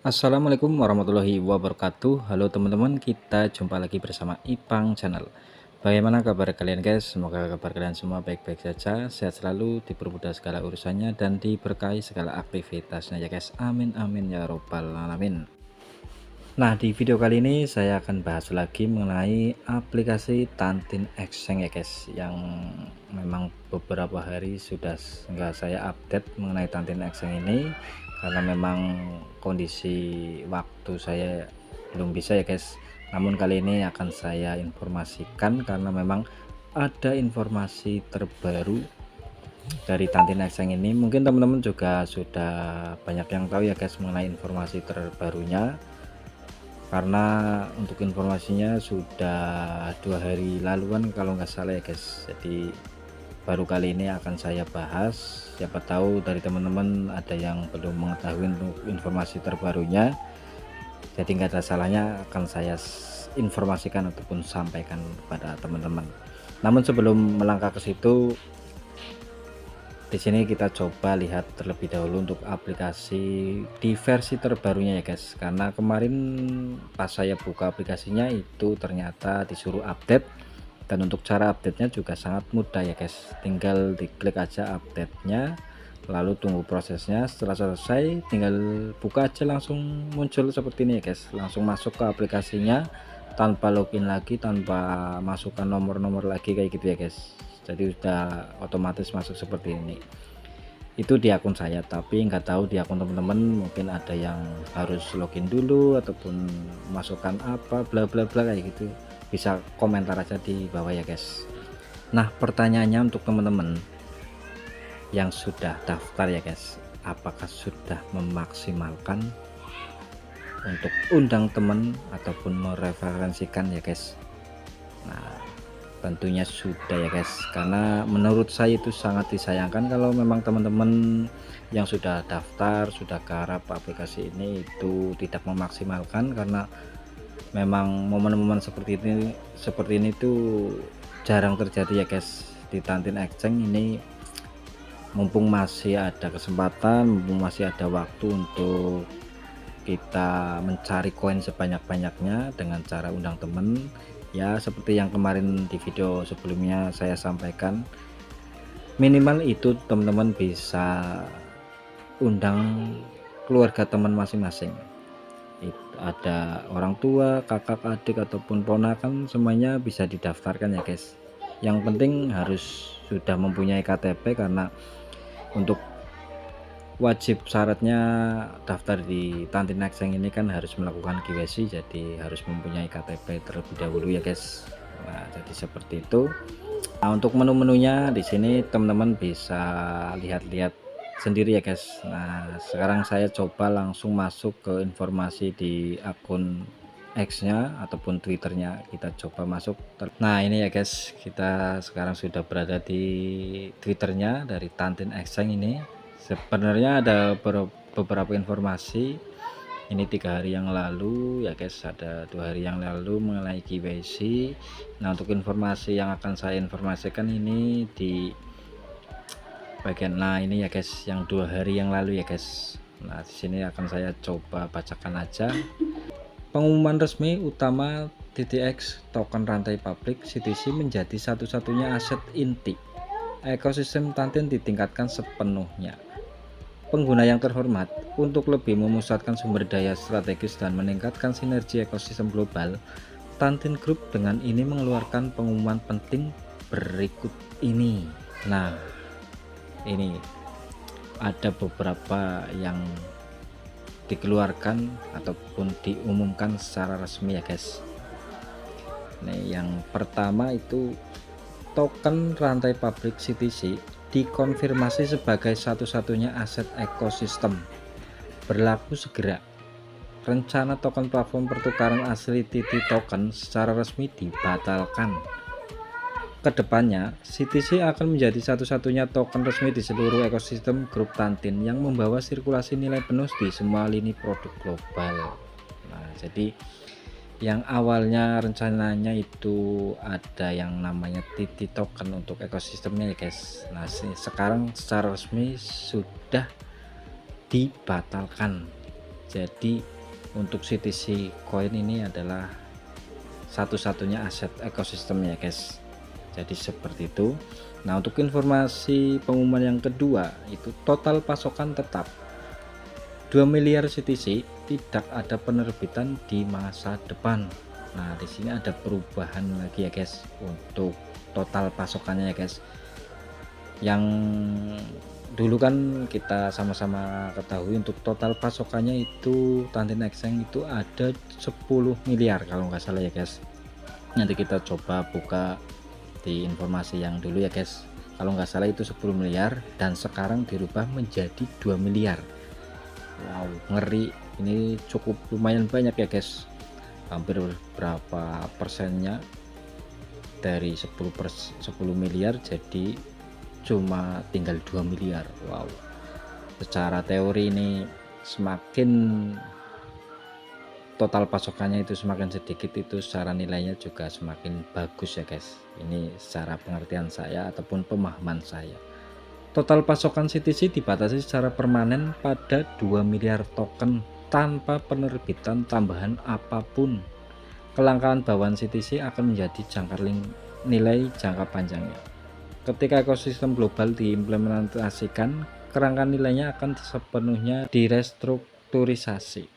Assalamualaikum warahmatullahi wabarakatuh. Halo teman-teman, kita jumpa lagi bersama Ipang Channel. Bagaimana kabar kalian guys? Semoga kabar kalian semua baik-baik saja, sehat selalu, dipermudah segala urusannya dan diberkahi segala aktivitasnya ya guys. Amin amin ya robbal alamin. Nah, di video kali ini saya akan bahas lagi mengenai aplikasi Tantin Exchange ya guys, yang memang beberapa hari sudah nggak saya update mengenai Tantin Exchange ini karena memang kondisi waktu saya belum bisa ya guys. Namun kali ini akan saya informasikan karena memang ada informasi terbaru dari Tantin Exchange ini. Mungkin teman-teman juga sudah banyak yang tahu ya guys mengenai informasi terbarunya, karena untuk informasinya sudah 2 hari laluan kalau nggak salah ya guys. Jadi baru kali ini akan saya bahas, siapa tahu dari teman-teman ada yang belum mengetahui untuk informasi terbarunya, jadi nggak ada salahnya akan saya informasikan ataupun sampaikan kepada teman-teman. Namun sebelum melangkah ke situ, di sini kita coba lihat terlebih dahulu untuk aplikasi di versi terbarunya ya guys, karena kemarin pas saya buka aplikasinya itu ternyata disuruh update, dan untuk cara update-nya juga sangat mudah ya guys. Tinggal diklik aja update-nya, lalu tunggu prosesnya. Setelah selesai tinggal buka aja, langsung muncul seperti ini ya guys. Langsung masuk ke aplikasinya tanpa login lagi, tanpa masukkan nomor-nomor lagi kayak gitu ya guys. Jadi udah otomatis masuk seperti ini. Itu di akun saya, tapi nggak tahu di akun teman-teman mungkin ada yang harus login dulu ataupun masukkan apa bla bla bla kayak gitu. Bisa komentar aja di bawah ya guys. Nah, pertanyaannya untuk teman-teman yang sudah daftar ya guys, apakah sudah memaksimalkan untuk undang teman ataupun mereferensikan ya guys? Nah, tentunya sudah ya guys, karena menurut saya itu sangat disayangkan kalau memang teman-teman yang sudah daftar, sudah garap aplikasi ini itu tidak memaksimalkan, karena memang momen-momen seperti ini tuh jarang terjadi ya guys di Tantin Exchange ini. Mumpung masih ada kesempatan, mumpung masih ada waktu untuk kita mencari koin sebanyak-banyaknya dengan cara undang temen ya, seperti yang kemarin di video sebelumnya saya sampaikan, minimal itu teman-teman bisa undang keluarga teman masing-masing. Ada orang tua, kakak, adik ataupun ponakan, semuanya bisa didaftarkan ya guys. Yang penting harus sudah mempunyai KTP, karena untuk wajib syaratnya daftar di Tantin Exchange ini kan harus melakukan KYC, jadi harus mempunyai KTP terlebih dahulu ya guys. Nah, jadi seperti itu. Nah, untuk menu-menunya di sini teman-teman bisa lihat-lihat sendiri ya guys. Nah, sekarang saya coba langsung masuk ke informasi di akun X-nya ataupun Twitternya, kita coba masuk. Nah, ini ya guys, kita sekarang sudah berada di Twitternya dari Tantin Exchange ini. Sebenarnya ada beberapa informasi ini 3 hari yang lalu ya guys, ada 2 hari yang lalu mengenai KYC. Nah, untuk informasi yang akan saya informasikan ini di bagian, nah ini ya guys, yang 2 hari yang lalu ya guys. Nah, di sini akan saya coba bacakan aja. Pengumuman resmi utama TTX, token rantai publik CTC menjadi satu-satunya aset inti. Ekosistem Tantin ditingkatkan sepenuhnya. Pengguna yang terhormat, untuk lebih memusatkan sumber daya strategis dan meningkatkan sinergi ekosistem global, Tantin Group dengan ini mengeluarkan pengumuman penting berikut ini. Nah, ini ada beberapa yang dikeluarkan ataupun diumumkan secara resmi ya guys. Nih, yang pertama itu token rantai publik CTC dikonfirmasi sebagai satu-satunya aset ekosistem, berlaku segera. Rencana token platform pertukaran asli TT token secara resmi dibatalkan. Kedepannya, CTC akan menjadi satu-satunya token resmi di seluruh ekosistem grup Tantin yang membawa sirkulasi nilai penuh di semua lini produk global. Nah, jadi yang awalnya rencananya itu ada yang namanya TT token untuk ekosistemnya ya guys. Nah, sekarang secara resmi sudah dibatalkan. Jadi untuk CTC Coin ini adalah satu-satunya aset ekosistemnya guys, jadi seperti itu. Nah, untuk informasi pengumuman yang kedua itu total pasokan tetap 2 miliar CTC, tidak ada penerbitan di masa depan. Nah, di sini ada perubahan lagi ya guys untuk total pasokannya ya guys. Yang dulu kan kita sama-sama ketahui untuk total pasokannya itu Tantin Exchange itu ada 10 miliar kalau nggak salah ya guys. Nanti kita coba buka di informasi yang dulu ya guys, kalau nggak salah itu 10 miliar dan sekarang dirubah menjadi 2 miliar. Wow, ngeri, ini cukup lumayan banyak ya guys, hampir berapa persennya dari 10 miliar jadi cuma tinggal 2 miliar. Wow, secara teori ini semakin total pasokannya itu semakin sedikit, itu secara nilainya juga semakin bagus ya guys. Ini secara pengertian saya ataupun pemahaman saya. Total pasokan CTC dibatasi secara permanen pada 2 miliar token tanpa penerbitan tambahan apapun. Kelangkaan bawaan CTC akan menjadi jangkar nilai jangka panjangnya. Ketika ekosistem global diimplementasikan, kerangka nilainya akan sepenuhnya direstrukturisasi.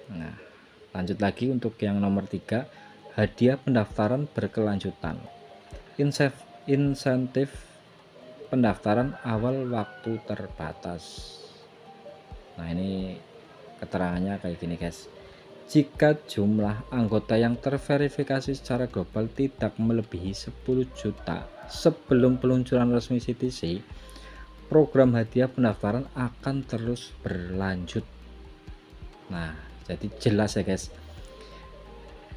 Nah, lanjut lagi untuk yang nomor 3, hadiah pendaftaran berkelanjutan. Insentif pendaftaran awal waktu terbatas. Nah, ini keterangannya kayak gini guys. Jika jumlah anggota yang terverifikasi secara global tidak melebihi 10 juta sebelum peluncuran resmi CTC, program hadiah pendaftaran akan terus berlanjut. Nah, jadi jelas ya guys.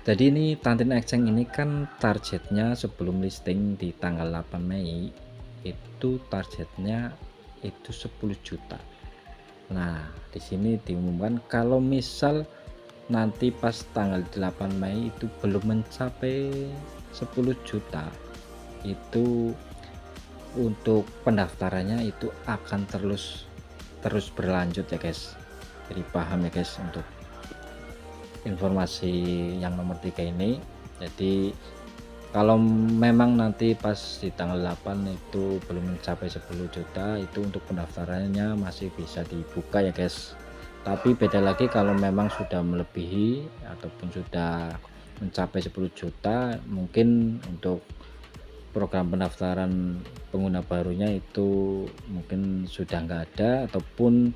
Jadi ini Tantin Exchange ini kan targetnya sebelum listing di tanggal 8 Mei itu targetnya itu 10 juta. Nah, di sini diumumkan kalau misal nanti pas tanggal 8 Mei itu belum mencapai 10 juta, itu untuk pendaftarannya itu akan terus berlanjut ya guys. Jadi paham ya guys untuk informasi yang nomor 3 ini. Jadi kalau memang nanti pas di tanggal 8 itu belum mencapai 10 juta, itu untuk pendaftarannya masih bisa dibuka ya guys. Tapi beda lagi kalau memang sudah melebihi ataupun sudah mencapai 10 juta, mungkin untuk program pendaftaran pengguna barunya itu mungkin sudah nggak ada, ataupun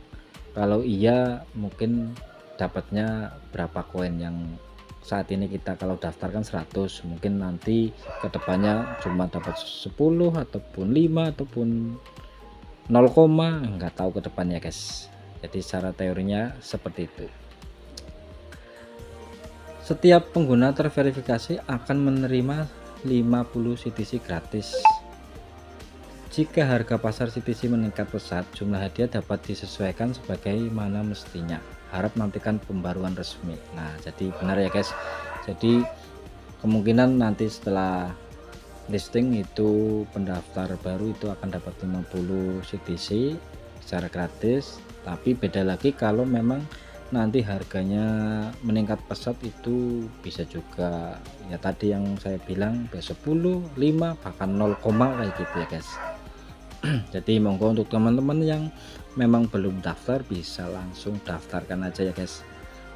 kalau iya mungkin dapatnya berapa koin. Yang saat ini kita kalau daftarkan 100, mungkin nanti kedepannya cuma dapat 10 ataupun 5 ataupun 0, nggak tahu kedepannya guys. Jadi secara teorinya seperti itu. Setiap pengguna terverifikasi akan menerima 50 CTC gratis. Jika harga pasar CTC meningkat pesat, jumlah hadiah dapat disesuaikan sebagaimana mestinya. Harap nantikan pembaruan resmi. Nah, jadi benar ya guys. Jadi kemungkinan nanti setelah listing itu pendaftar baru itu akan dapat 50 CTC secara gratis. Tapi beda lagi kalau memang nanti harganya meningkat pesat, itu bisa juga ya tadi yang saya bilang 10, 5 bahkan 0, kayak gitu ya guys. Jadi monggo untuk teman-teman yang memang belum daftar bisa langsung daftarkan aja ya guys.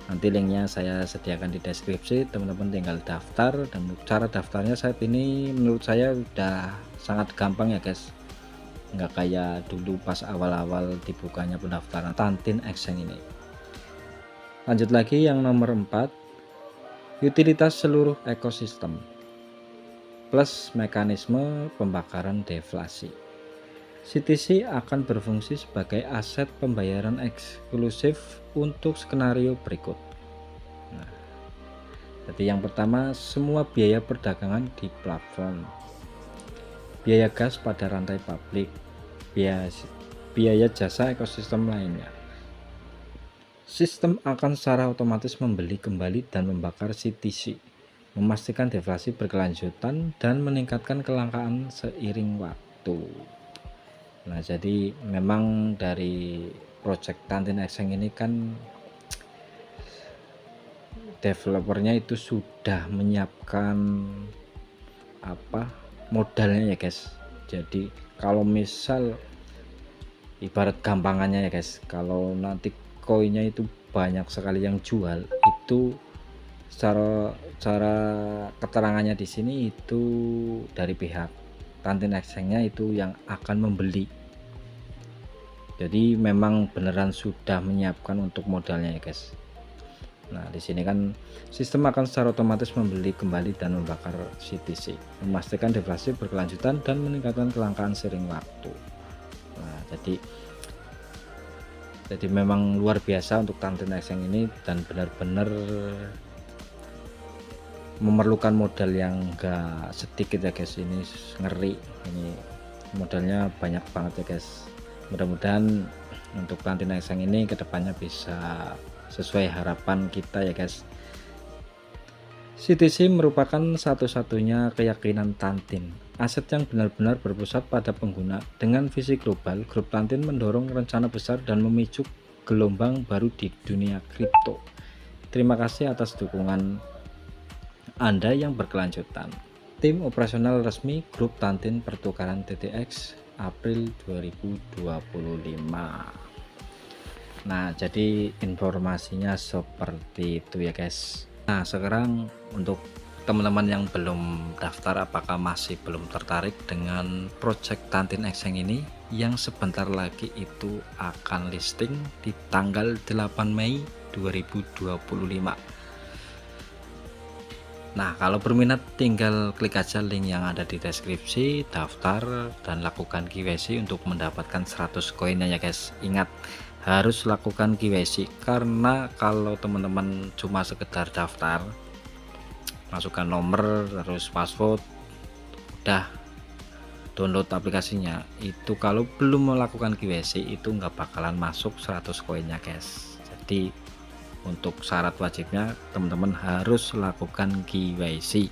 Nanti linknya saya sediakan di deskripsi, teman-teman tinggal daftar. Dan cara daftarnya saat ini menurut saya udah sangat gampang ya guys, nggak kayak dulu pas awal-awal dibukanya pendaftaran Tantin Exchange ini. Lanjut lagi yang nomor 4, utilitas seluruh ekosistem plus mekanisme pembakaran deflasi. CTC akan berfungsi sebagai aset pembayaran eksklusif untuk skenario berikut. Nah, jadi yang pertama, semua biaya perdagangan di platform, biaya gas pada rantai publik, biaya jasa ekosistem lainnya. Sistem akan secara otomatis membeli kembali dan membakar CTC, memastikan deflasi berkelanjutan dan meningkatkan kelangkaan seiring waktu. Nah, jadi memang dari project Tantin Exchange ini kan developernya itu sudah menyiapkan modalnya ya guys. Jadi kalau misal ibarat gampangannya ya guys, kalau nanti koinnya itu banyak sekali yang jual, itu cara keterangannya di sini itu dari pihak Tantin Exchange-nya itu yang akan membeli. Jadi memang beneran sudah menyiapkan untuk modalnya ya guys. Nah di sini kan sistem akan secara otomatis membeli kembali dan membakar CTC, memastikan deflasi berkelanjutan dan meningkatkan kelangkaan seiring waktu. Nah jadi memang luar biasa untuk Tantin Exchange ini, dan benar-benar memerlukan modal yang enggak sedikit ya guys. Ini ngeri, ini modalnya banyak banget ya guys. Mudah-mudahan untuk Tantin Exchange ini kedepannya bisa sesuai harapan kita ya guys. CTC merupakan satu-satunya keyakinan Tantin, aset yang benar-benar berpusat pada pengguna. Dengan visi global, grup Tantin mendorong rencana besar dan memicu gelombang baru di dunia kripto. Terima kasih atas dukungan Anda yang berkelanjutan. Tim operasional resmi grup Tantin pertukaran TTX April 2025. Nah jadi informasinya seperti itu ya guys. Nah sekarang untuk teman-teman yang belum daftar, apakah masih belum tertarik dengan project Tantin Exchange ini yang sebentar lagi itu akan listing di tanggal 8 Mei 2025. Nah kalau berminat tinggal klik aja link yang ada di deskripsi, daftar dan lakukan KYC untuk mendapatkan 100 koinnya ya guys. Ingat, harus lakukan KYC, karena kalau teman-teman cuma sekedar daftar, masukkan nomor terus password, udah download aplikasinya, itu kalau belum melakukan KYC itu nggak bakalan masuk 100 koinnya guys. Jadi untuk syarat wajibnya teman-teman harus lakukan KYC.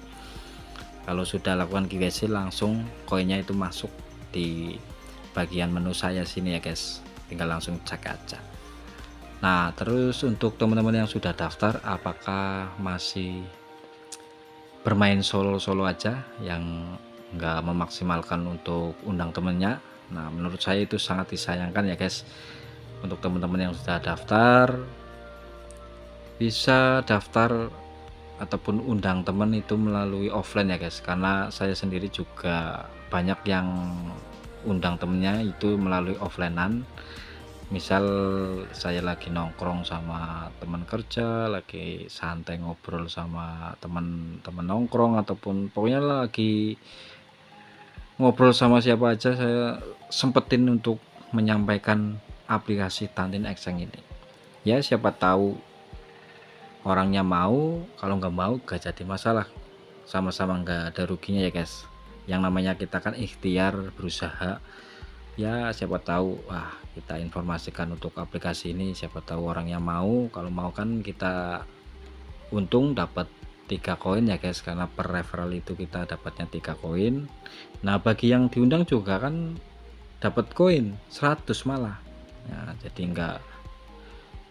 Kalau sudah lakukan KYC langsung koinnya itu masuk di bagian menu saya sini ya guys, tinggal langsung cek aja. Nah terus untuk teman-teman yang sudah daftar, apakah masih bermain solo aja yang nggak memaksimalkan untuk undang temennya? Nah menurut saya itu sangat disayangkan ya guys. Untuk teman-teman yang sudah daftar, bisa daftar ataupun undang teman itu melalui offline ya guys, karena saya sendiri juga banyak yang undang temennya itu melalui offlinean. Misal saya lagi nongkrong sama teman kerja, lagi santai ngobrol sama teman-teman nongkrong, ataupun pokoknya lagi ngobrol sama siapa aja, saya sempetin untuk menyampaikan aplikasi Tantin Exchange ini. Ya siapa tahu orangnya mau, kalau nggak mau gak jadi masalah, sama-sama nggak ada ruginya ya guys. Yang namanya kita kan ikhtiar berusaha ya, siapa tahu wah kita informasikan untuk aplikasi ini, siapa tahu orangnya mau. Kalau mau kan kita untung dapat 3 koin ya guys, karena per referral itu kita dapatnya 3 koin. Nah bagi yang diundang juga kan dapat koin 100 malah ya, jadi nggak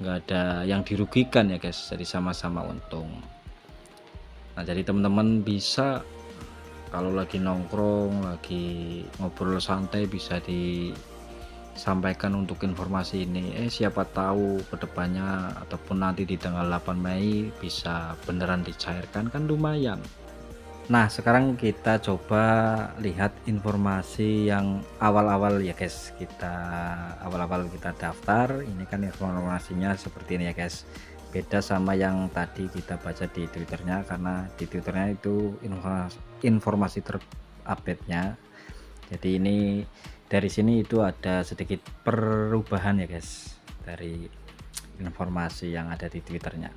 ada yang dirugikan ya guys, jadi sama-sama untung. Nah jadi teman-teman bisa kalau lagi nongkrong, lagi ngobrol santai, bisa disampaikan untuk informasi ini. Siapa tahu kedepannya ataupun nanti di tanggal 8 Mei bisa beneran dicairkan, kan lumayan. Nah sekarang kita coba lihat informasi yang awal-awal ya guys. Kita awal-awal kita daftar, ini kan informasinya seperti ini ya guys. Beda sama yang tadi kita baca di twitternya, karena di twitternya itu informasi terupdate nya. Jadi ini dari sini itu ada sedikit perubahan ya guys dari informasi yang ada di twitternya.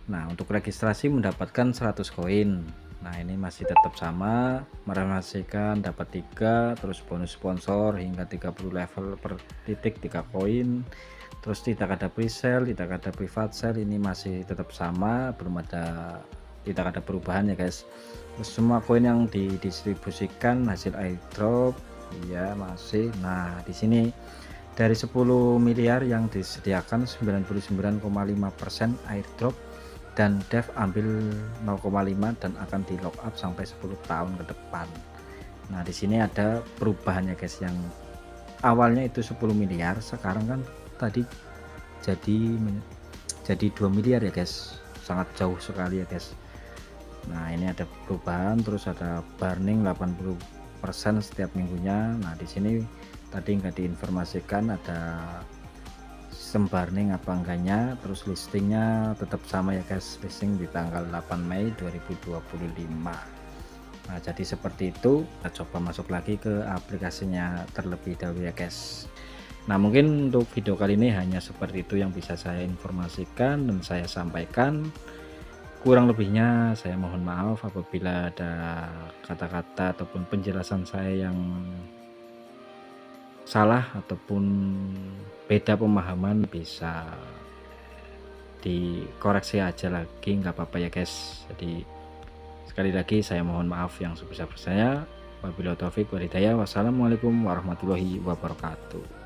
Nah untuk registrasi mendapatkan 100 koin. Nah ini masih tetap sama, merealisasikan dapat 3, terus bonus sponsor hingga 30 level per titik 3 koin. Terus tidak ada presale, tidak ada private sale, ini masih tetap sama, tidak ada perubahan ya guys. Terus semua koin yang didistribusikan hasil airdrop ya masih. Nah di sini dari 10 miliar yang disediakan 99,5% airdrop dan dev ambil 0,5 dan akan di lock up sampai 10 tahun ke depan. Nah di sini ada perubahannya guys, yang awalnya itu 10 miliar sekarang kan tadi jadi 2 miliar ya guys, sangat jauh sekali ya guys. Nah ini ada perubahan, terus ada burning 80% setiap minggunya. Nah di sini tadi nggak diinformasikan ada sistem burning apa enggaknya. Terus listingnya tetap sama ya guys, listing di tanggal 8 Mei 2025. Nah jadi seperti itu, kita coba masuk lagi ke aplikasinya terlebih dahulu ya guys. Nah mungkin untuk video kali ini hanya seperti itu yang bisa saya informasikan dan saya sampaikan. Kurang lebihnya saya mohon maaf apabila ada kata-kata ataupun penjelasan saya yang salah ataupun beda pemahaman, bisa dikoreksi aja lagi, nggak apa-apa ya guys. Jadi sekali lagi saya mohon maaf yang sebesar-besarnya. Wabillahi taufik walhidayah. Wassalamualaikum warahmatullahi wabarakatuh.